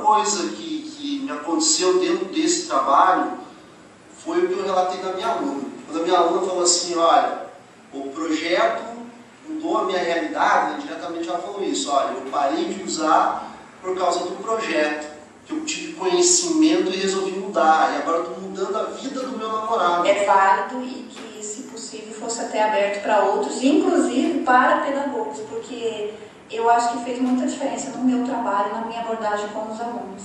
coisa que me aconteceu dentro desse trabalho foi o que eu relatei da minha aluna. Quando a minha aluna falou assim, olha, o projeto mudou a minha realidade, né? Diretamente ela falou isso, olha, eu parei de usar por causa do projeto, que eu tive conhecimento e resolvi mudar, e agora eu estou mudando a vida do meu namorado. É válido e que, se possível, fosse até aberto para outros, inclusive para pedagogos, porque eu acho que fez muita diferença no meu trabalho, na minha abordagem com os alunos.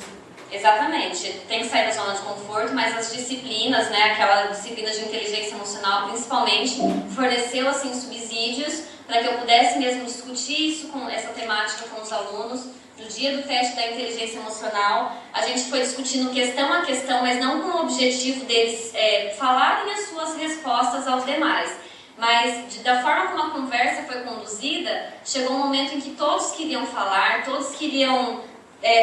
Exatamente, tem que sair da zona de conforto, mas as disciplinas, né, aquela disciplina de inteligência emocional principalmente, forneceu assim subsídios para que eu pudesse mesmo discutir isso com essa temática com os alunos. No dia do teste da inteligência emocional, a gente foi discutindo questão a questão, mas não com o objetivo deles falarem as suas respostas aos demais. Mas da forma como a conversa foi conduzida, chegou um momento em que todos queriam falar, todos queriam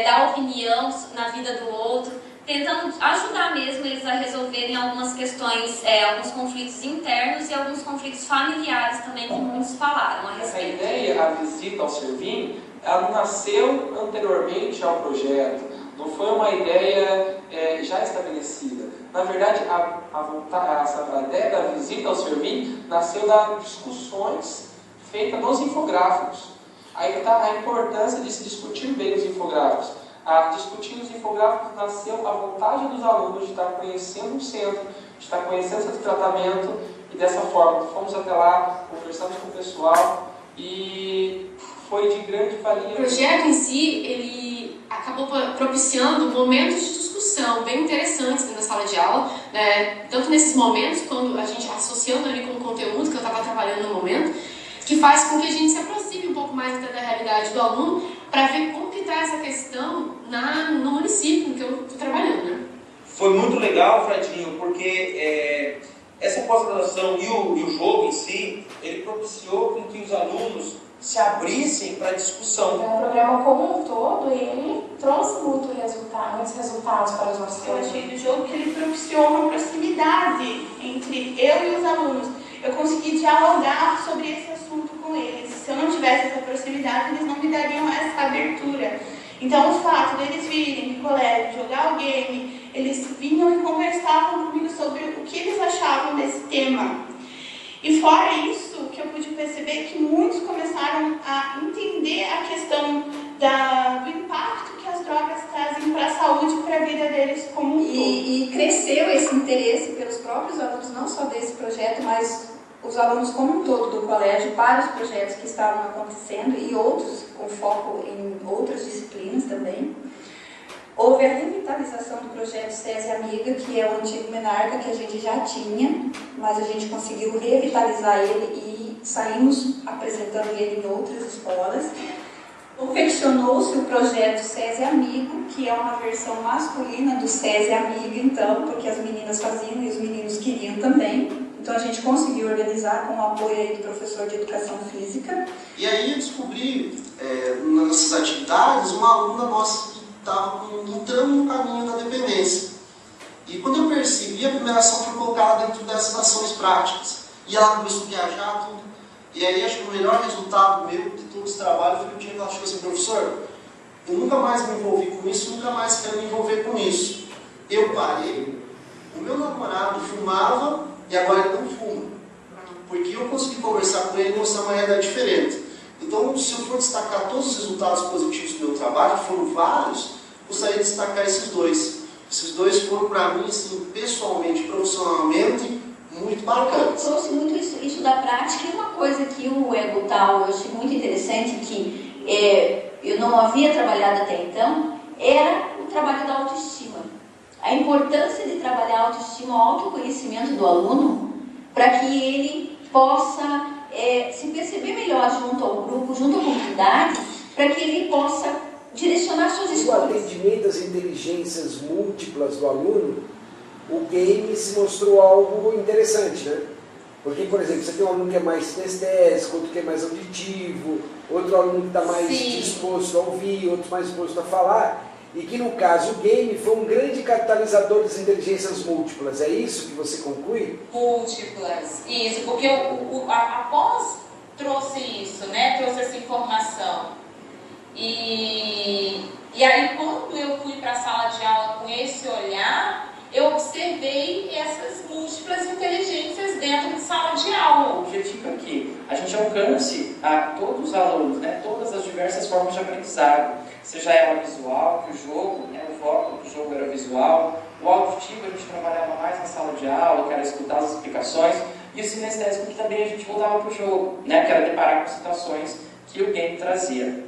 dar opinião na vida do outro, tentando ajudar mesmo eles a resolverem algumas questões, alguns conflitos internos e alguns conflitos familiares também, que muitos falaram a respeito. Essa ideia, a visita ao Servim, ela nasceu anteriormente ao projeto, não foi uma ideia já estabelecida. Na verdade, a ideia da visita ao Servim nasceu das discussões feitas nos infográficos. Aí está a importância de se discutir bem os infográficos. Discutir os infográficos nasceu a vontade dos alunos de estar conhecendo o centro, de estar conhecendo o centro de tratamento, e dessa forma fomos até lá, conversamos com o pessoal e foi de grande valia. O projeto em si, ele acabou propiciando momentos de discussão bem interessantes dentro da sala de aula, né? Tanto nesses momentos, quando a gente associando ali com o conteúdo que eu estava trabalhando no momento, que faz com que a gente se aproxime um pouco mais da realidade do aluno para ver como que está essa questão no município que eu estou trabalhando, né? Foi muito legal, Fredinho, porque essa pós-graduação e o jogo em si, ele propiciou com que os alunos se abrissem para a discussão. O programa como um todo, ele trouxe muitos resultados para os nossos alunos. Eu achei do jogo que ele propiciou uma proximidade entre eu e os alunos. Eu consegui dialogar sobre esse assunto com eles. Se eu não tivesse essa proximidade, eles não me dariam essa abertura. Então, o fato deles virem do colégio, jogar o game, eles vinham e conversavam comigo sobre o que eles achavam desse tema. E fora isso, o que eu pude perceber é que muitos começaram a entender a questão do impacto que as drogas trazem para a saúde e para a vida deles como um todo. E cresceu esse interesse pelos próprios alunos, não só desse projeto, mas os alunos como um todo do colégio, para os projetos que estavam acontecendo e outros, com foco em outras disciplinas também. Houve a revitalização do projeto SESI Amiga, que é o antigo Menarca, que a gente já tinha, mas a gente conseguiu revitalizar ele e saímos apresentando ele em outras escolas. Confeccionou-se o projeto SESI Amigo, que é uma versão masculina do SESI Amiga, então, porque as meninas faziam e os meninos queriam também. Então a gente conseguiu organizar com o apoio aí do professor de Educação Física. E aí eu descobri, nessas atividades, uma aluna nossa que estava entrando no caminho da dependência. E quando eu percebi, a primeira ação foi colocada dentro dessas ações práticas. E ela começou a viajar, tudo. E aí acho que o melhor resultado meu de todo esse trabalho foi que o dia que ela chegou assim, professor, eu nunca mais me envolvi com isso, nunca mais quero me envolver com isso. Eu parei, o meu namorado fumava e agora ele não fuma. Porque eu consegui conversar com ele e mostrar uma realidade diferente. Então, se eu for destacar todos os resultados positivos do meu trabalho, que foram vários, gostaria de destacar esses dois. Esses dois foram, para mim, assim, pessoalmente, profissionalmente, muito bacanas. Trouxe muito isso da prática, e uma coisa que o Ego Tal eu achei muito interessante, que eu não havia trabalhado até então, era o trabalho da autoestima. A importância de trabalhar a autoestima, o autoconhecimento do aluno, para que ele possa se perceber melhor junto ao grupo, junto à comunidade, para que ele possa direcionar suas escolhas. No atendimento às inteligências múltiplas do aluno, o game se mostrou algo interessante, né? Porque, por exemplo, você tem um aluno que é mais sinestésico, outro que é mais auditivo, outro aluno que está mais disposto a ouvir, outro mais disposto a falar, e que, no caso, o game foi um grande catalisador das inteligências múltiplas. É isso que você conclui? Múltiplas, isso, porque a pós trouxe isso, né? Trouxe essa informação. E aí, quando eu fui sala de aula com esse olhar, eu observei essas múltiplas inteligências dentro de sala de aula. O objetivo é que a gente alcance a todos os alunos, né, todas as diversas formas de aprendizado, seja ela visual, que o jogo, né, o foco do jogo era visual, o auditivo a gente trabalhava mais na sala de aula, que era escutar as explicações, e o sinestésico que também a gente voltava para o jogo, né, que era deparar com situações que o game trazia.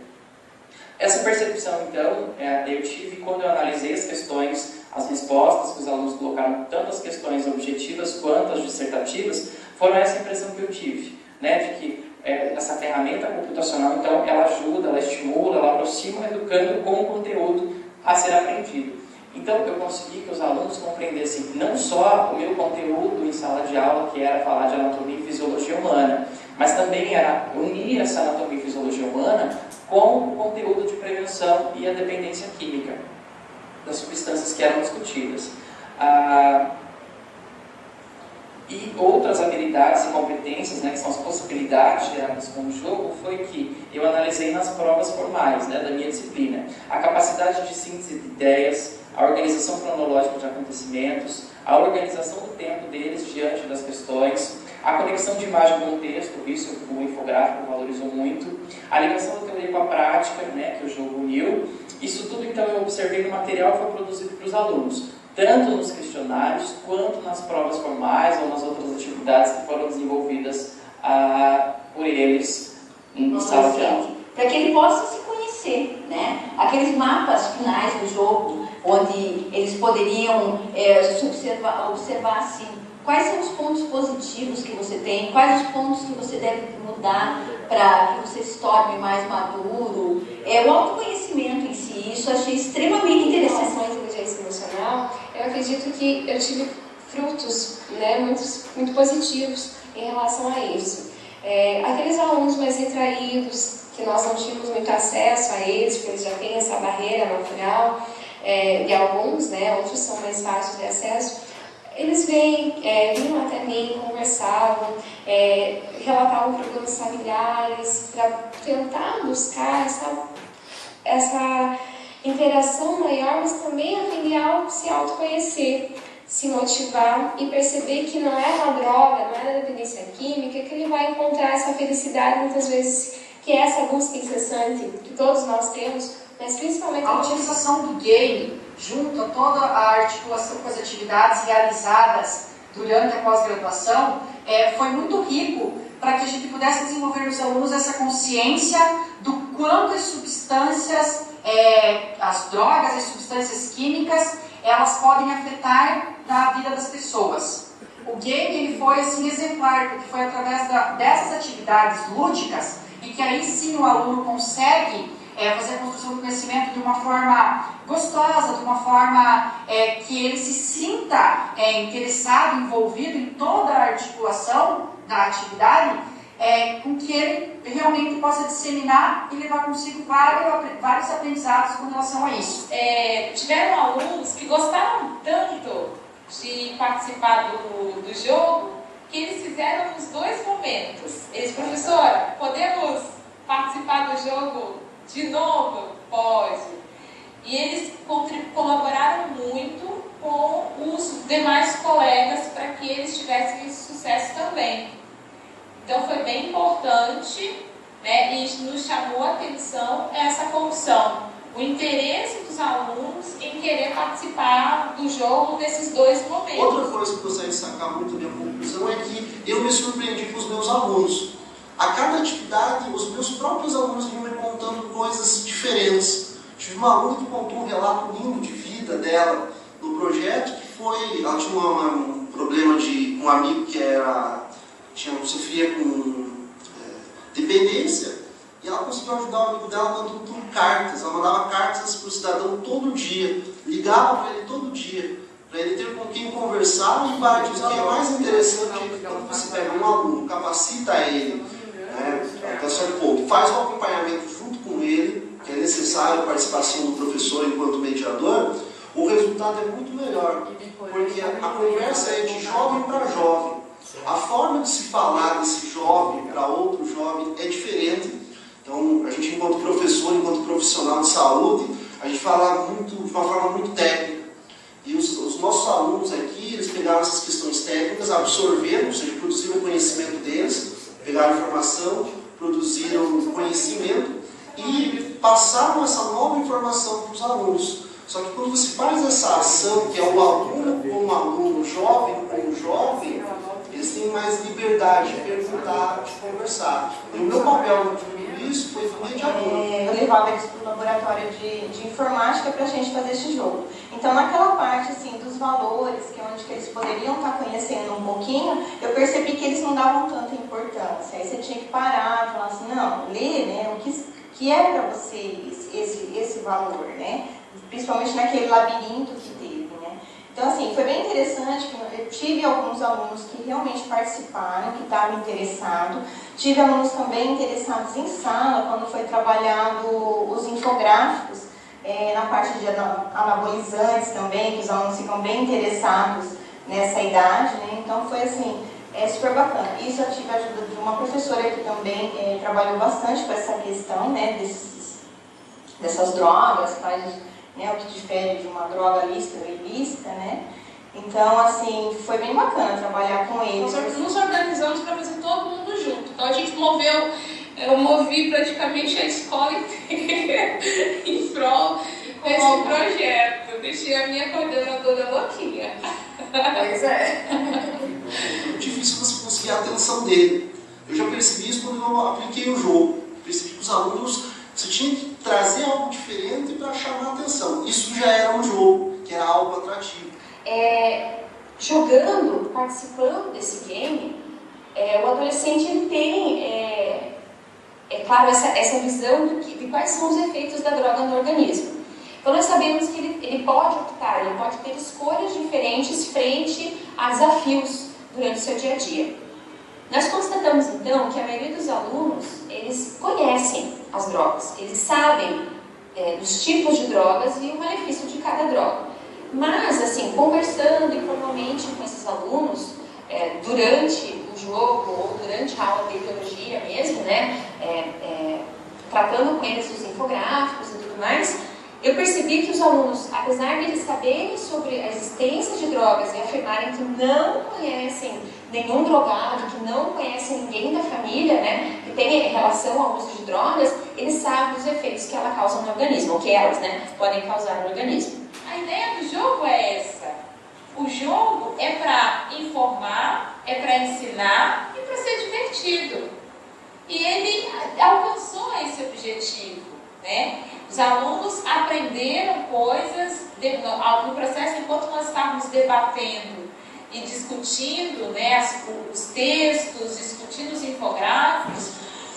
Essa percepção, então, eu tive quando eu analisei as questões, as respostas que os alunos colocaram, tanto as questões objetivas quanto as dissertativas, foram essa impressão que eu tive, né, de que essa ferramenta computacional, então, ela ajuda, ela estimula, ela aproxima o educando com o conteúdo a ser aprendido. Então, eu consegui que os alunos compreendessem não só o meu conteúdo em sala de aula, que era falar de anatomia e fisiologia humana, mas também era unir essa anatomia e fisiologia humana com o conteúdo de prevenção e a dependência química das substâncias que eram discutidas. E outras habilidades e competências, né, que são as possibilidades geradas com o jogo, foi que eu analisei nas provas formais, né, da minha disciplina. A capacidade de síntese de ideias, a organização cronológica de acontecimentos, a organização do tempo deles diante das questões, a conexão de imagem com o texto, isso o infográfico valorizou muito, a ligação da teoria com a prática, né, que o jogo uniu. Isso tudo, então, eu observei no material que foi produzido para os alunos, tanto nos questionários, quanto nas provas formais ou nas outras atividades que foram desenvolvidas por eles em sala de aula. Para que ele possa se conhecer, né? Aqueles mapas finais do jogo, onde eles poderiam observar assim, quais são os pontos positivos que você tem, quais os pontos que você deve mudar para que você se torne mais maduro. O autoconhecimento em si, isso eu achei extremamente interessante. Com a inteligência emocional, eu acredito que eu tive frutos, né, muito positivos em relação a isso. Aqueles alunos mais retraídos, que nós não tínhamos muito acesso a eles, porque eles já têm essa barreira natural, e alguns, né, outros são mais fáceis de acesso, eles vinham até mim, conversavam, relatavam problemas familiares, para tentar buscar essa interação maior, mas também aprender a se autoconhecer, se motivar e perceber que não é uma droga, não é na dependência química que ele vai encontrar essa felicidade, muitas vezes, que é essa busca incessante que todos nós temos, mas principalmente a utilização do game junto a toda a articulação com as atividades realizadas durante a pós-graduação foi muito rico para que a gente pudesse desenvolver nos alunos essa consciência do quanto as substâncias, as drogas, as substâncias químicas, elas podem afetar a vida das pessoas. O game ele foi assim, exemplar, porque foi através dessas atividades lúdicas e que aí sim o aluno consegue fazer a construção do conhecimento de uma forma gostosa, de uma forma que ele se sinta interessado, envolvido em toda a articulação da atividade, com que ele realmente possa disseminar e levar consigo vários aprendizados com relação a isso. Tiveram alunos que gostaram tanto de participar do jogo que eles fizeram os dois momentos. Eles, professora, podemos participar do jogo de novo? Pode. E eles colaboraram muito com os demais colegas para que eles tivessem esse sucesso também. Então foi bem importante, né, e nos chamou a atenção essa condição, o interesse dos alunos em querer participar do jogo nesses dois momentos. Outra coisa que eu gostaria de destacar muito da minha conclusão é que eu me surpreendi com os meus alunos. A cada atividade, os meus próprios alunos vinham me contando coisas diferentes. Tive uma aluna que contou um relato lindo de vida dela no projeto, que foi, ela tinha um problema de um amigo que sofria com dependência, e ela conseguiu ajudar o amigo dela mandando por cartas. Ela mandava cartas para o cidadão todo dia, ligava para ele todo dia, para ele ter com quem conversar. E o que é mais interessante é que quando você pega um aluno, capacita ele, até certo ponto, faz o acompanhamento junto com ele, que é necessário a participação do professor enquanto mediador, o resultado é muito melhor, porque a conversa é de jovem para jovem. A forma de se falar desse jovem para outro jovem é diferente. Então, a gente, enquanto professor, enquanto profissional de saúde, a gente fala de uma forma muito técnica. E os nossos alunos aqui, eles pegaram essas questões técnicas, absorveram, ou seja, produziram o conhecimento deles, pegaram informação, produziram conhecimento e passaram essa nova informação para os alunos. Só que quando você faz essa ação, que é o aluno com o aluno, o jovem com o jovem, eles têm mais liberdade de perguntar, de conversar. E o meu papel no tudo isso foi mediador. Eu levava eles para o laboratório de informática para a gente fazer esse jogo. Então, naquela parte assim, dos valores, que é onde que eles poderiam estar conhecendo um pouquinho, eu percebi que eles não davam tanta importância. Aí você tinha que parar e falar assim, não, lê, né, o que é para vocês esse valor, né? Principalmente naquele labirinto que teve, né? Então, assim, foi bem interessante que eu tive alguns alunos que realmente participaram, que estavam interessados. Tive alunos também interessados em sala, quando foi trabalhado os infográficos, na parte de anabolizantes também, que os alunos ficam bem interessados nessa idade, né? Então, foi assim, super bacana. Isso eu tive a ajuda de uma professora que também trabalhou bastante com essa questão, né, dessas drogas, faz, né, o que difere de uma droga lícita ou ilícita, né? Então, assim, foi bem bacana trabalhar com eles. Nós nos organizamos para fazer todo mundo junto. Então, a gente eu movi praticamente a escola inteira em prol desse projeto. Eu deixei a minha coordenadora louquinha. Pois é. É muito difícil você conseguir a atenção dele. Eu já percebi isso quando eu apliquei o jogo. Percebi que os alunos, você tinha que trazer algo diferente para chamar a atenção. Isso já era um jogo, que era algo atrativo. Jogando, participando desse game, o adolescente ele tem, claro, essa visão de quais são os efeitos da droga no organismo. Então nós sabemos que ele pode optar, ele pode ter escolhas diferentes frente a desafios durante o seu dia a dia. Nós constatamos então que a maioria dos alunos, eles conhecem as drogas, eles sabem dos tipos de drogas e o malefício de cada droga. Mas, assim, conversando informalmente com esses alunos, durante o jogo ou durante a aula de biologia mesmo, né, tratando com eles os infográficos e tudo mais, eu percebi que os alunos, apesar de eles saberem sobre a existência de drogas e afirmarem que não conhecem nenhum drogado, que não conhecem ninguém da família, né, que tem relação ao uso de drogas, eles sabem os efeitos que ela causa no organismo, ou que elas, né, podem causar no organismo. A ideia do jogo é essa. O jogo é para informar, é para ensinar e para ser divertido. E ele alcançou esse objetivo, né? Os alunos aprenderam coisas no processo, enquanto nós estávamos debatendo e discutindo, né, os textos, discutindo os infográficos,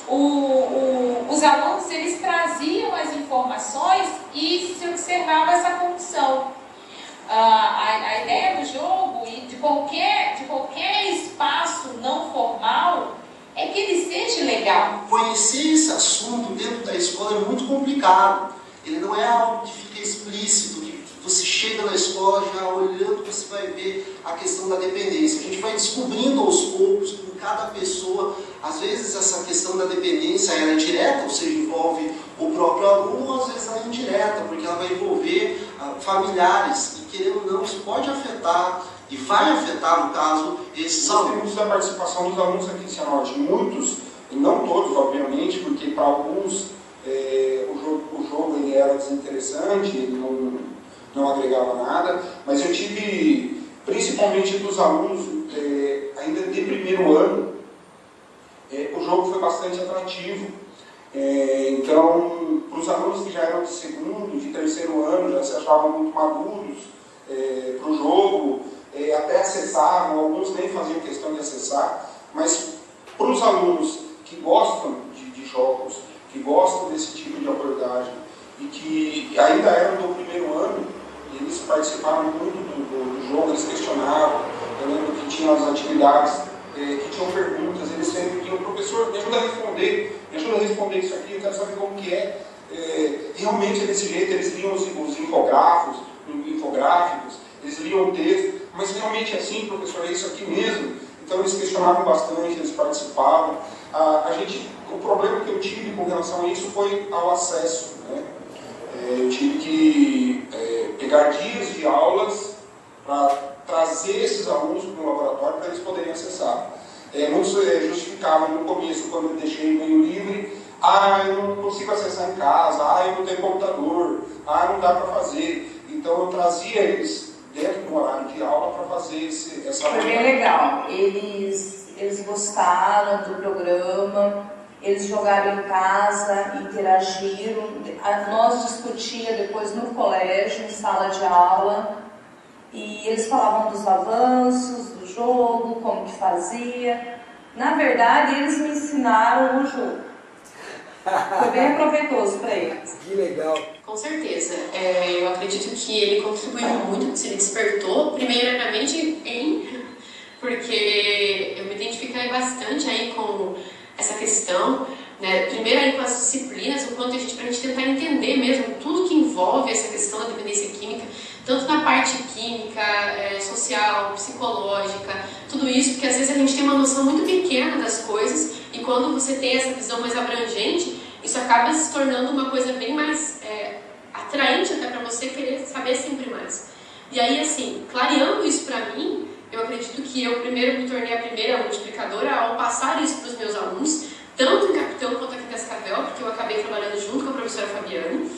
os alunos eles traziam as informações e se observava essa condição. A ideia do jogo e de qualquer espaço não formal é que ele seja legal. Conhecer esse assunto dentro da escola é muito complicado. Ele não é algo que fica explícito, que você chega na escola já olhando, você vai ver a questão da dependência. A gente vai descobrindo aos poucos com cada pessoa. Às vezes essa questão da dependência ela é direta, ou seja, envolve o próprio aluno, ou às vezes ela é indireta, porque ela vai envolver familiares. E querendo ou não, isso pode afetar, e vai afetar, no caso, esses alunos. Nós temos a participação dos alunos aqui em Cianorte. Muitos, não todos, obviamente, porque para alguns o jogo ele era desinteressante, ele não agregava nada, mas eu tive, principalmente dos alunos, ainda de primeiro ano, o jogo foi bastante atrativo. Então, para os alunos que já eram de segundo, de terceiro ano, já se achavam muito maduros para o jogo, até acessavam, alguns nem faziam questão de acessar, mas para os alunos que gostam de jogos, que gostam desse tipo de abordagem e que ainda eram do primeiro ano, eles participaram muito do jogo, eles questionavam. Eu lembro que tinham as atividades, que tinham perguntas, eles sempre pediam, professor, me ajuda a responder isso aqui, eu quero saber como que é. Realmente é desse jeito, eles liam os infográficos, eles liam o texto, mas realmente é assim, professor, é isso aqui mesmo? Então eles questionavam bastante, eles participavam. O problema que eu tive com relação a isso foi ao acesso, né? Eu tive que de pegar dias de aulas para trazer esses alunos para o laboratório para eles poderem acessar. Muitos justificavam no começo, quando eu deixei meio livre, eu não consigo acessar em casa, eu não tenho computador, não dá para fazer. Então eu trazia eles dentro do horário de aula para fazer essa... Foi bem legal. Eles gostaram do programa, eles jogaram em casa, interagiram. Nós discutíamos depois no colégio, em sala de aula, e eles falavam dos avanços do jogo, como que fazia. Na verdade, eles me ensinaram o jogo. Foi bem proveitoso para eles. Que legal. Com certeza. Eu acredito que ele contribuiu muito, se ele despertou, primeiramente porque eu me identifiquei bastante aí com essa questão, né? Primeiro aí com as disciplinas, o quanto pra gente tentar entender mesmo tudo que envolve essa questão da dependência química, tanto na parte química, social, psicológica, tudo isso, porque às vezes a gente tem uma noção muito pequena das coisas e quando você tem essa visão mais abrangente, isso acaba se tornando uma coisa bem mais atraente até para você querer saber sempre mais. E aí, assim, clareando isso para mim, eu acredito que eu primeiro me tornei a primeira multiplicadora ao passar isso para os meus alunos, tanto em Capitão quanto aqui em Cascavel, porque eu acabei trabalhando junto com a professora Fabiane.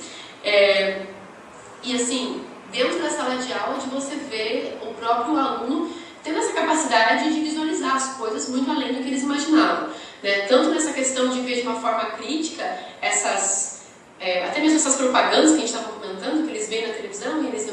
E assim, dentro da sala de aula, de você ver o próprio aluno tendo essa capacidade de visualizar as coisas muito além do que eles imaginavam. Né? Tanto nessa questão de ver de uma forma crítica até mesmo essas propagandas que a gente estava comentando, que eles veem na televisão e eles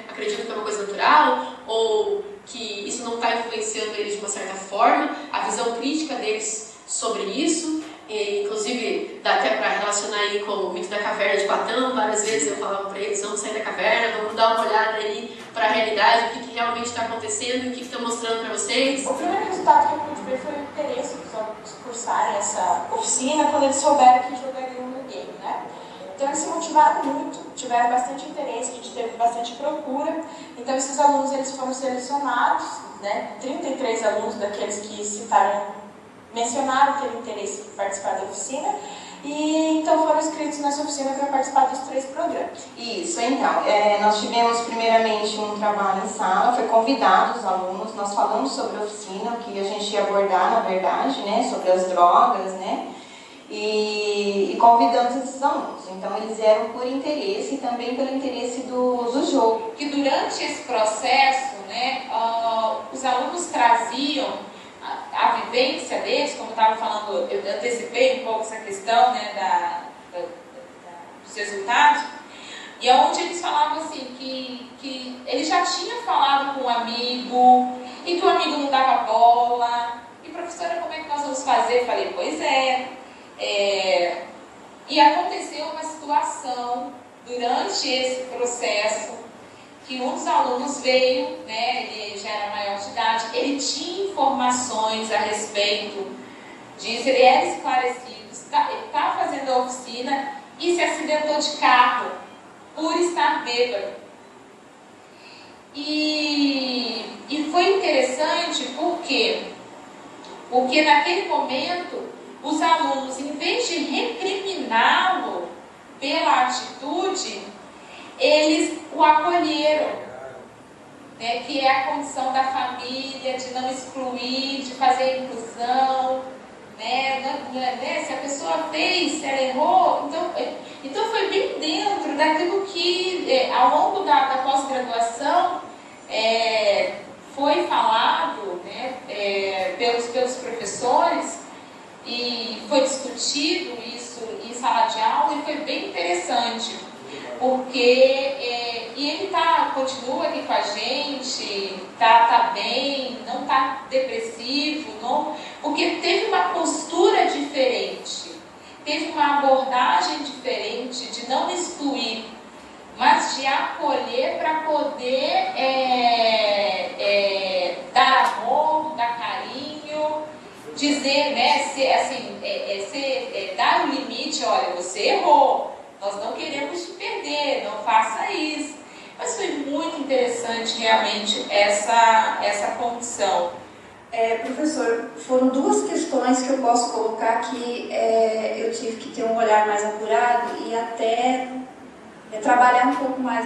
acreditam que é uma coisa natural, ou que isso não está influenciando eles de uma certa forma, a visão crítica deles sobre isso, e, inclusive dá até para relacionar aí com o mito da caverna de Platão. Várias vezes eu falava para eles, vamos sair da caverna, vamos dar uma olhada aí para a realidade, o que realmente está acontecendo, o que está mostrando para vocês. O primeiro resultado que eu pude ver foi o interesse dos alunos cursarem essa oficina quando eles souberam que jogariam no game, né? Então eles se motivaram muito, tiveram bastante interesse, a gente teve bastante procura. Então esses alunos eles foram selecionados, né? 33 alunos daqueles que mencionaram ter interesse em participar da oficina, e então foram inscritos nessa oficina para participar dos 3 programas. Isso, então, nós tivemos primeiramente um trabalho em sala, foi convidado os alunos, nós falamos sobre a oficina, o que a gente ia abordar, na verdade, né, sobre as drogas, né, e convidamos esses alunos. Então eles eram por interesse e também pelo interesse do jogo. Que durante esse processo, né, os alunos traziam a vivência deles, como eu estava falando, eu antecipei um pouco essa questão, né, dos resultados, e onde eles falavam assim, que ele já tinha falado com um amigo, e que o amigo não dava bola, e professora, como é que nós vamos fazer? Eu falei, pois e aconteceu uma situação durante esse processo, que um dos alunos veio, né, ele já era maior de idade, ele tinha informações a respeito disso, ele era esclarecido, ele estava fazendo a oficina e se acidentou de carro por estar bêbado. E foi interessante porque naquele momento os alunos, em vez de recriminá-lo pela atitude, eles o acolheram, né, que é a condição da família, de não excluir, de fazer inclusão, né, se a pessoa fez, se ela errou, então foi bem dentro daquilo que ao longo da pós-graduação foi falado, né, pelos professores, e foi discutido isso em sala de aula, e foi bem interessante. Porque e ele continua aqui com a gente, tá bem, não está depressivo, porque teve uma postura diferente, teve uma abordagem diferente de não excluir, mas de acolher para poder dar amor, dar carinho, dizer, né, dar o limite, olha, você errou. Nós não queremos te perder, não faça isso. Mas foi muito interessante realmente essa condição. Professor, foram 2 questões que eu posso colocar que eu tive que ter um olhar mais apurado e até trabalhar um pouco mais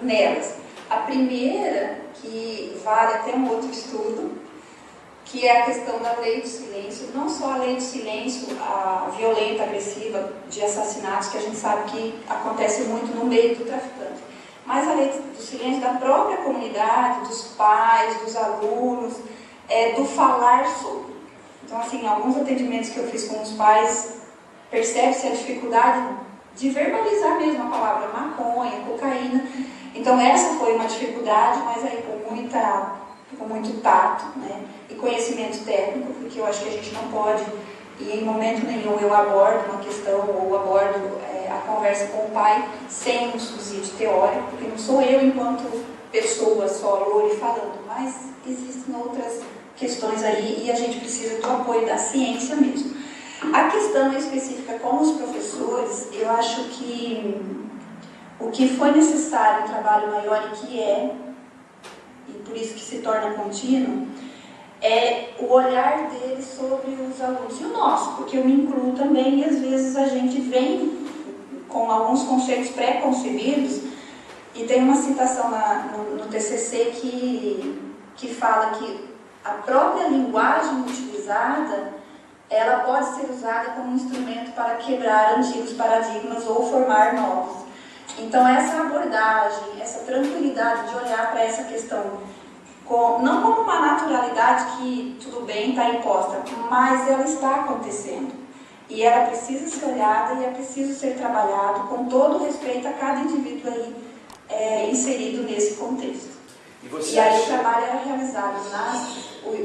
nelas. A primeira, que vale até um outro estudo, que é a questão da lei do silêncio, não só a lei do silêncio, a violenta, agressiva, de assassinatos, que a gente sabe que acontece muito no meio do traficante, mas a lei do silêncio da própria comunidade, dos pais, dos alunos, do falar sobre. Então, assim, alguns atendimentos que eu fiz com os pais, percebe-se a dificuldade de verbalizar mesmo a palavra maconha, cocaína. Então, essa foi uma dificuldade, mas aí com muito tato, né? E conhecimento técnico, porque eu acho que a gente não pode, e em momento nenhum eu abordo uma questão ou abordo a conversa com o pai sem um subsídio teórico, porque não sou eu enquanto pessoa só, Lori, falando, mas existem outras questões aí e a gente precisa do apoio da ciência mesmo. A questão específica com os professores, eu acho que o que foi necessário um trabalho maior e por isso que se torna contínuo, é o olhar deles sobre os alunos e o nosso, porque eu me incluo também e às vezes a gente vem com alguns conceitos pré-concebidos e tem uma citação no TCC que fala que a própria linguagem utilizada ela pode ser usada como instrumento para quebrar antigos paradigmas ou formar novos. Então essa abordagem, essa tranquilidade de olhar para essa questão não como uma naturalidade que tudo bem, está imposta, mas ela está acontecendo. E ela precisa ser olhada e é preciso ser trabalhado com todo respeito a cada indivíduo aí inserido nesse contexto. E aí o trabalho era realizado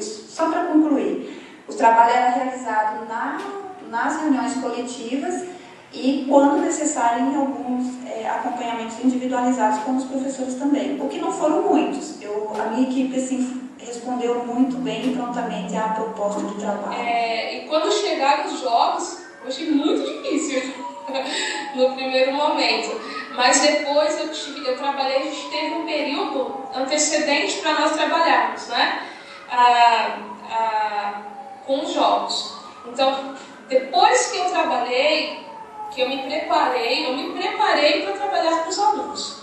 só para concluir, o trabalho era realizado nas reuniões coletivas e, quando necessário, em alguns acompanhamentos individualizados com os professores também, o que não foram muitos. A minha equipe assim, respondeu muito bem e prontamente à proposta de trabalho. E quando chegaram os jogos, eu achei muito difícil no primeiro momento, mas depois eu trabalhei, a gente teve um período antecedente para nós trabalharmos, né? Com os jogos. Então, depois que eu trabalhei, que eu me preparei para trabalhar com os alunos,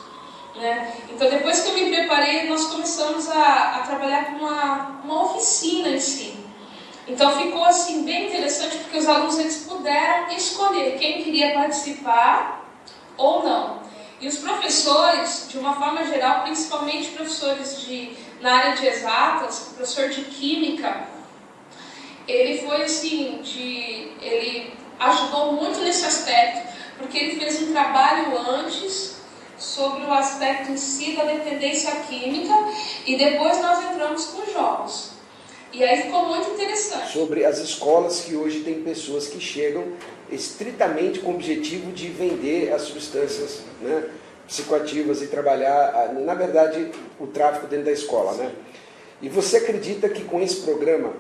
né? Então, depois que eu me preparei, nós começamos a trabalhar com uma oficina em si. Então, ficou assim bem interessante, porque os alunos eles puderam escolher quem queria participar ou não. E os professores, de uma forma geral, principalmente professores na área de exatas, professor de química, ele foi assim, ele ajudou muito nesse aspecto, porque ele fez um trabalho antes sobre o aspecto em si da dependência química e depois nós entramos com os jogos. E aí ficou muito interessante. Sobre as escolas que hoje tem pessoas que chegam estritamente com o objetivo de vender as substâncias, né, psicoativas e trabalhar, na verdade, o tráfico dentro da escola, né? E você acredita que com esse programa,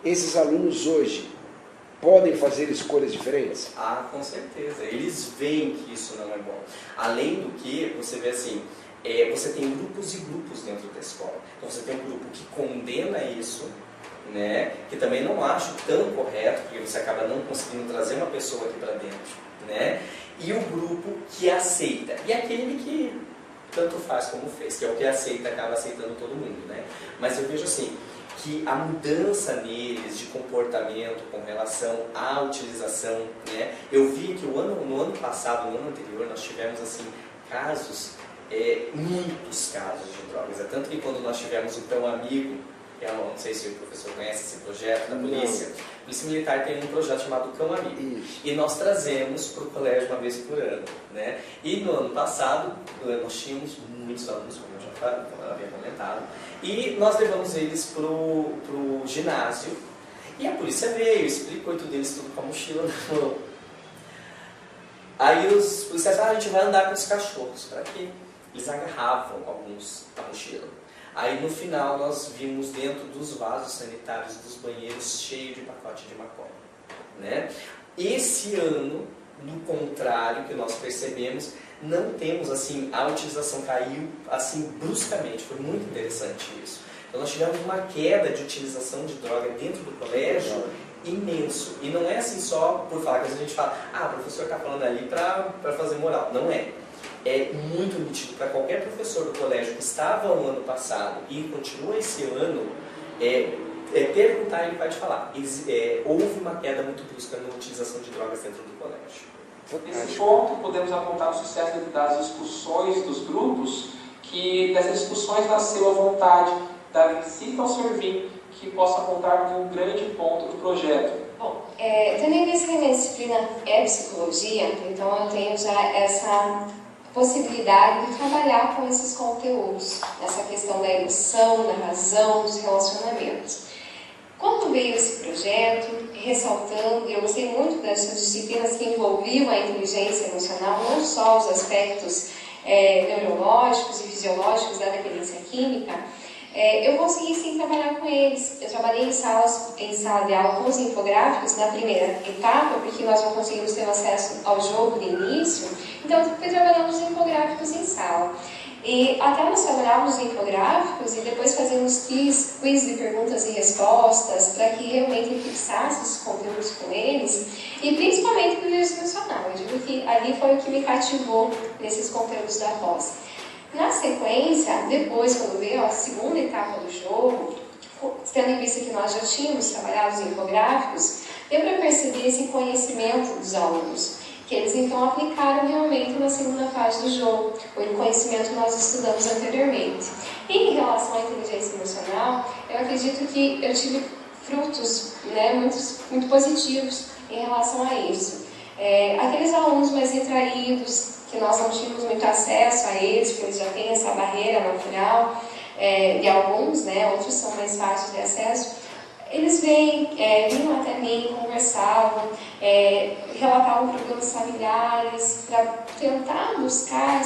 esses alunos hoje podem fazer escolhas diferentes? Ah, com certeza. Eles veem que isso não é bom. Além do que, você vê assim, você tem grupos e grupos dentro da escola. Então você tem um grupo que condena isso, né, que também não acho tão correto, porque você acaba não conseguindo trazer uma pessoa aqui para dentro, né? E o grupo que aceita. E aquele que tanto faz como fez, que é o que aceita, acaba aceitando todo mundo, né? Mas eu vejo assim, que a mudança neles de comportamento com relação à utilização, né? Eu vi que no ano passado, no ano anterior, nós tivemos assim casos, muitos casos de drogas. É tanto que quando nós tivemos o Tão Amigo, não sei se o professor conhece esse projeto da polícia. A Polícia Militar tem um projeto chamado Cão Amigo. E nós trazemos para o colégio uma vez por ano, né? E no ano passado, nós tínhamos muitos alunos, como eu já havia comentado, e nós levamos eles para o ginásio. E a polícia veio, explicou tudo deles, tudo com a mochila na mão. Aí os policiais falaram, a gente vai andar com os cachorros. Para quê? Eles agarravam alguns a mochila. Aí no final nós vimos dentro dos vasos sanitários dos banheiros cheio de pacote de maconha, né? Esse ano, no contrário, que nós percebemos, não temos assim, a utilização caiu assim bruscamente, foi muito interessante isso. Então nós tivemos uma queda de utilização de droga dentro do colégio imenso. E não é assim só por falar, que às vezes a gente fala, o professor está falando ali para fazer moral. Não é. É muito nítido para qualquer professor do colégio que estava no ano passado e continua esse ano, perguntar, ele vai te falar. Houve uma queda muito brusca na utilização de drogas dentro do colégio. Nesse ponto, podemos apontar o sucesso das discussões dos grupos, que dessas discussões nasceu a vontade da visita ao Servim, que possa apontar como um grande ponto do projeto. Bom, tendo em vista que a minha disciplina é psicologia, então eu tenho já essa possibilidade de trabalhar com esses conteúdos, essa questão da emoção, da razão, dos relacionamentos. Quando veio esse projeto, ressaltando, eu gostei muito dessas disciplinas que envolviam a inteligência emocional, não só os aspectos neurológicos e fisiológicos da dependência química, eu consegui sim trabalhar com eles. Eu trabalhei em sala de aula com os infográficos na primeira etapa, porque nós não conseguimos ter acesso ao jogo de início, então eu fui trabalhando os infográficos em sala. E até nós trabalhávamos os infográficos e depois fazíamos quiz de perguntas e respostas para que realmente fixasse os conteúdos com eles, e principalmente o inteligência emocional. Eu digo que ali foi o que me cativou nesses conteúdos da pós. Na sequência, depois, quando veio a segunda etapa do jogo, tendo em vista que nós já tínhamos trabalhado os infográficos, deu para perceber esse conhecimento dos alunos, que eles então aplicaram realmente na segunda fase do jogo, o conhecimento que nós estudamos anteriormente. E em relação à inteligência emocional, eu acredito que eu tive frutos muito positivos em relação a isso. Aqueles alunos mais retraídos, que nós não tínhamos muito acesso a eles, porque eles já têm essa barreira natural, e alguns, outros são mais fáceis de acesso, eles vinham até mim, conversavam, relatavam problemas familiares, para tentar buscar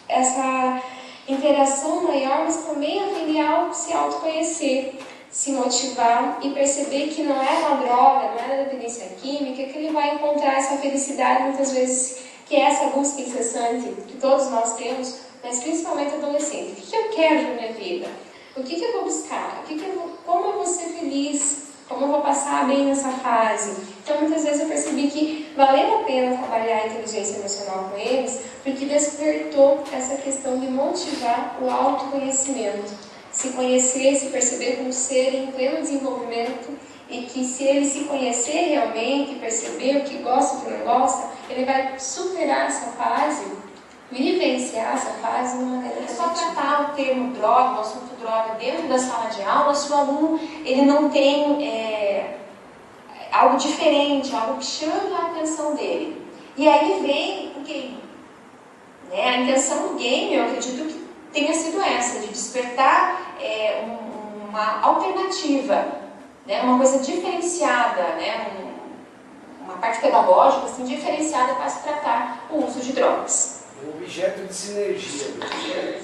essa interação maior, mas também aprender a se autoconhecer, se motivar e perceber que não é uma droga, não é na dependência química que ele vai encontrar essa felicidade, muitas vezes, que é essa busca incessante que todos nós temos, mas principalmente adolescente. O que eu quero na minha vida? O que eu vou buscar? Como eu vou ser feliz? Como eu vou passar bem nessa fase? Então, muitas vezes eu percebi que valeu a pena trabalhar a inteligência emocional com eles, porque despertou essa questão de motivar o autoconhecimento. Se conhecer, se perceber como ser em pleno desenvolvimento, e que se ele se conhecer realmente, perceber o que gosta e o que não gosta, ele vai superar essa fase, vivenciar essa fase de uma maneira positiva. É só tratar o termo droga, o assunto droga dentro da sala de aula, se o aluno ele não tem algo diferente, algo que chame a atenção dele. E aí vem o game. A intenção do game, eu acredito que tenha sido essa, de despertar uma alternativa, uma coisa diferenciada, uma parte pedagógica assim, diferenciada para se tratar o uso de drogas. Um objeto de sinergia.